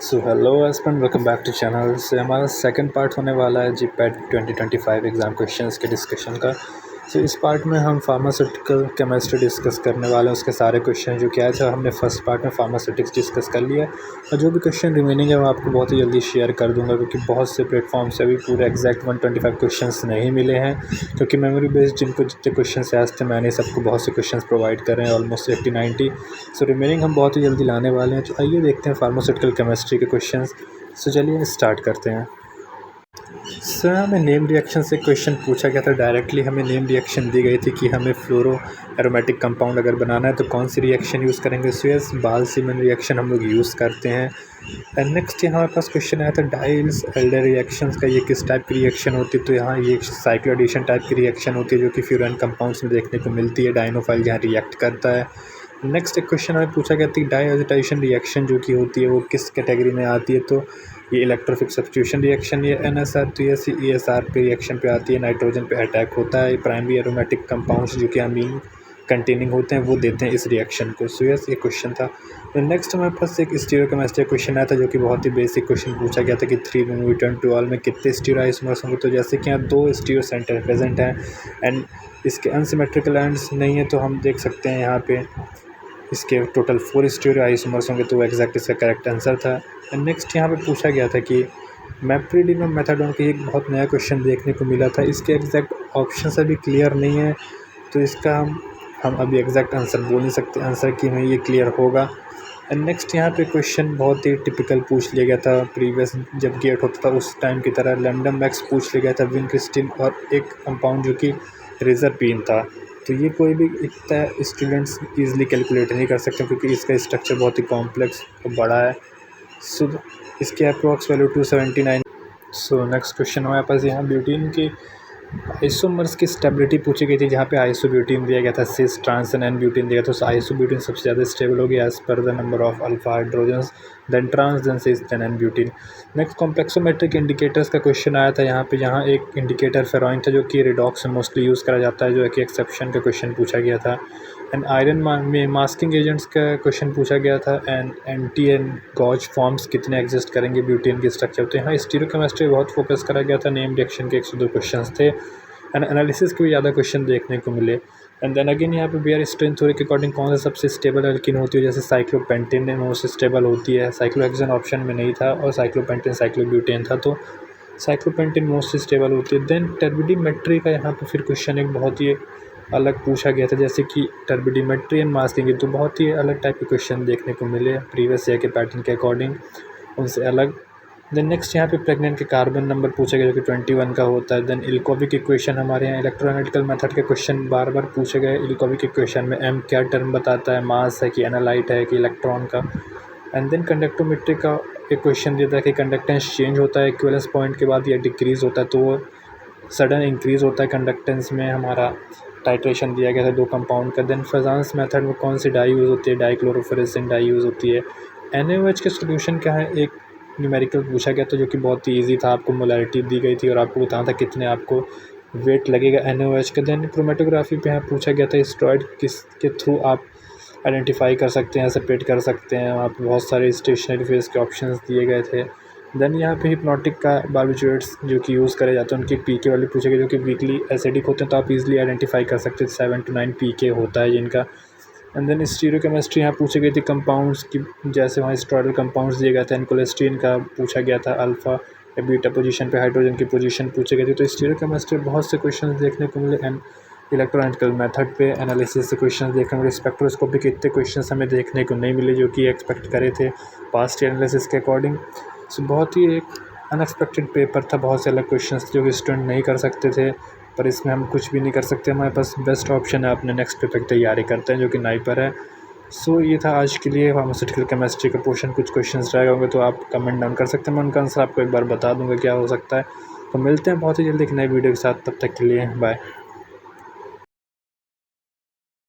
So hello aspirants, welcome back to channel से हमारा second part होने वाला है जी पैट 2025 एग्ज़ाम क्वेश्चंस के डिस्कशन का। सो इस पार्ट में हम फार्मास्यूटिकल केमिस्ट्री डिस्कस करने वाले हैं। उसके सारे क्वेश्चन जो क्या था हमने फर्स्ट पार्ट में फार्मास्यूटिक्स डिस्कस कर लिया और जो भी क्वेश्चन रिमेनिंग है वो आपको बहुत ही जल्दी शेयर कर दूंगा, क्योंकि बहुत से प्लेटफॉर्म से अभी पूरे एग्जैक्ट 125 क्वेश्चन नहीं मिले हैं, क्योंकि मेमोरी बेस्ड जिनको जितने क्वेश्चन आज थे मैंने सबको बहुत से क्वेश्चन प्रोवाइड कर रहे हैं, ऑलमोस्ट 80-90। सो रिमेनिंग हम बहुत ही जल्दी लाने वाले हैं। तो आइए देखते हैं फार्मास्यूटिकल केमिस्ट्री के क्वेश्चन। सो चलिए स्टार्ट करते हैं। सर हमें नेम रिएक्शन से क्वेश्चन पूछा गया था। डायरेक्टली हमें नेम रिएक्शन दी गई थी कि हमें फ्लोरो एरोमेटिक कंपाउंड अगर बनाना है तो कौन सी रिएक्शन यूज़ करेंगे। सो यस, बाल-सीमन रिएक्शन हम लोग यूज़ करते हैं। एंड नेक्स्ट यहाँ हमारे पास क्वेश्चन आया था डाइल्स एल्डर रिएक्शंस का, ये किस टाइप की रिएक्शन होती है। तो यहाँ ये साइक्लो एडिशन टाइप की रिएक्शन होती है जो कि फ्यूरन कंपाउंड्स में देखने को मिलती है। डाइनोफाइल यहाँ रिएक्ट करता है। नेक्स्ट एक क्वेश्चन हमें पूछा गया था कि डाइएजिटेशन रिएक्शन जो कि होती है वो किस कैटेगरी में आती है। तो ये इलेक्ट्रोफिक सब्स्टिट्यूशन रिएक्शन, ये NSR2 ESR पे रिएक्शन पे आती है। नाइट्रोजन पे अटैक होता है। प्राइमरी एरोमेटिक कंपाउंड्स जो कि अमीन कंटेनिंग होते हैं वो देते हैं इस रिएक्शन को। सो यस, ये क्वेश्चन था। तो नेक्स्ट हमारे पास एक स्टीरियोकेमिस्ट्री क्वेश्चन आया था जो कि बहुत ही बेसिक क्वेश्चन पूछा गया था कि 3-1-2 में कितने स्टीरियो आइसोमर्स होंगे। तो जैसे कि यहाँ 2 स्टीरियो सेंटर प्रेजेंट हैं एंड इसके अनसिमेट्रिकल एंड्स नहीं है, तो हम देख सकते हैं यहाँ पे इसके टोटल 4 स्टीरियो आइसोमर्स होंगे। तो वो एग्जैक्ट इसका करेक्ट आंसर था। एंड नेक्स्ट यहाँ पे पूछा गया था कि मैप्रिडीन और मेथाडोन का एक बहुत नया क्वेश्चन देखने को मिला था। इसके एग्जैक्ट ऑप्शन अभी क्लियर नहीं है, तो इसका हम अभी एग्जैक्ट आंसर बोल नहीं सकते आंसर कि हमें ये क्लियर होगा। एंड नेक्स्ट यहाँ पे क्वेश्चन बहुत ही टिपिकल पूछ लिया गया था प्रीवियस जब गेट होता था उस टाइम की तरह। लैम्डम मैक्स पूछ लिया गया था, विनक्रिस्टिन और एक कंपाउंड जो कि रिजरपीन था। तो ये कोई भी इतना स्टूडेंट्स इजीली कैलकुलेट नहीं कर सकते क्योंकि इसका स्ट्रक्चर बहुत ही कॉम्प्लेक्स और बड़ा है। सो इसके approx value 279। So next question हमारे पास यहाँ ब्यूटीन की आइसोमर्स की स्टेबिलिटी पूछी गई थी, जहाँ पे आइसोब्यूटीन दिया गया था, सिस ट्रांस एंड ब्यूटीन दिया गया था। तो आइसोब्यूटीन सबसे ज़्यादा स्टेबल होगी as per the number of alpha hydrogens, then trans, then cis, then end butene. Next complexometric indicators का क्वेश्चन आया था यहाँ एक इंडिकेटर फेरॉइन था जो कि रिडॉक्स में मोस्टली यूज़ करा जाता है, जो कि एक्सेप्शन का क्वेश्चन पूछा गया था। एंड आयरन में मास्किंग एजेंट्स का क्वेश्चन पूछा गया था। And anti and gauche forms कितने एग्जिस्ट करेंगे ब्यूटेन के स्ट्रक्चर। तो यहाँ स्टीरियोकेमिस्ट्री बहुत फोकस करा गया था। नेम रिएक्शन के 102 क्वेश्चन थे एंड एनालिसिस के भी ज़्यादा क्वेश्चन देखने को मिले। एंड देन अगेन यहाँ पे बियर स्ट्रेन थ्योरी के अकॉर्डिंग कौन सा सबसे स्टेबल एल्कीन होती है। जैसे साइक्लोपेंटेन मोस्ट स्टेबल होती है, साइक्लोहेक्सेन ऑप्शन में नहीं था और साइक्लोपेंटेन साइक्लोब्यूटेन था, तो साइक्लोपेंटेन मोस्ट स्टेबल होती है। देन टर्बिडीमेट्री का यहाँ पे फिर क्वेश्चन एक बहुत ही अलग पूछा गया था, जैसे कि टर्बिडीमेट्री एंड मास्किंग, तो बहुत ही अलग टाइप के क्वेश्चन देखने को मिले प्रीवियस ईयर के पैटर्न के अकॉर्डिंग, उनसे अलग। देन नेक्स्ट यहाँ पे प्रेग्नेंट के कार्बन नंबर पूछा गया जो कि 21 का होता है। देन इल्कोविक इक्वेशन, हमारे यहाँ इलेक्ट्रोएनालिटिकल मेथड के क्वेश्चन बार बार पूछे गए। इल्कोविक इक्वेशन में एम क्या टर्म बताता है, मास है कि एनालाइट है कि इलेक्ट्रॉन का। एंड देन कंडक्टोमेट्री का एक क्वेश्चन दिया था कि कंडक्टेंस चेंज होता है इक्विवेलेंस पॉइंट के बाद या डिक्रीज़ होता है, तो वो सडन इंक्रीज़ होता है कंडक्टेंस में। हमारा टाइट्रेशन दिया गया था 2 कंपाउंड का। देन फेजांस मेथड में कौन सी डाई यूज़ होती है, डाइक्लोरोफेरेसिन डाई यूज़ होती है। NaOH के सोल्यूशन क्या है, एक न्यूमेरिकल पूछा गया था जो कि बहुत ही ईजी था। आपको मोलैरिटी दी गई थी और आपको बताना था कितने आपको वेट लगेगा NaOH का। देन क्रोमेटोग्राफी पे यहाँ पूछा गया था स्टेरॉइड किसके थ्रू आप आइडेंटिफाई कर सकते हैं, सेपरेट कर सकते हैं। वहाँ पे बहुत सारे स्टेशनरी फेज के ऑप्शंस दिए गए थे। देन यहाँ पे हिप्नोटिक का बार्बिट्रेट्स जो कि यूज़ करे जाते हैं उनकी पीके वाले पूछे गए जो कि वीकली एसिडिक होते हैं, तो आप इजीली आइडेंटिफाई कर सकते हैं। 7 to 9 पीके होता है जिनका। एंड देन स्टीरियोकेमिस्ट्री यहाँ पूछी गई थी कंपाउंड्स की, जैसे वहाँ स्टेरॉयडल कंपाउंड्स दिए गए थे। एंड कोलेस्ट्रीन का पूछा गया था, अल्फा या बीटा पोजीशन पे हाइड्रोजन की पोजीशन पूछी गई थी। तो स्टीरियोकेमिस्ट्री बहुत से क्वेश्चन देखने को मिले। एंड इलेक्ट्रोएनालिटिकल मेथड पे एनालिसिस से क्वेश्चन देखने को मिले। स्पेक्ट्रोस्कोपी के इतने क्वेश्चन हमें देखने को नहीं मिले जो कि एक्सपेक्ट करे थे पास्ट एनालिसिस के अकॉर्डिंग। सो बहुत ही एक अनएक्सपेक्टेड पेपर था, बहुत से अलग क्वेश्चन जो कि स्टूडेंट नहीं कर सकते थे, पर इसमें हम कुछ भी नहीं कर सकते। हमारे पास बेस्ट ऑप्शन है अपने नेक्स्ट पेपर की तैयारी करते हैं जो कि नाइपर है। सो ये था आज के लिए फार्मास्यूटिकल केमिस्ट्री का पोर्शन। कुछ क्वेश्चंस रह होंगे तो आप कमेंट डाउन कर सकते हैं, मैं उनका आंसर आपको एक बार बता दूंगा क्या हो सकता है। तो मिलते हैं बहुत ही जल्दी एक नई वीडियो के साथ, तब तक के लिए बाय।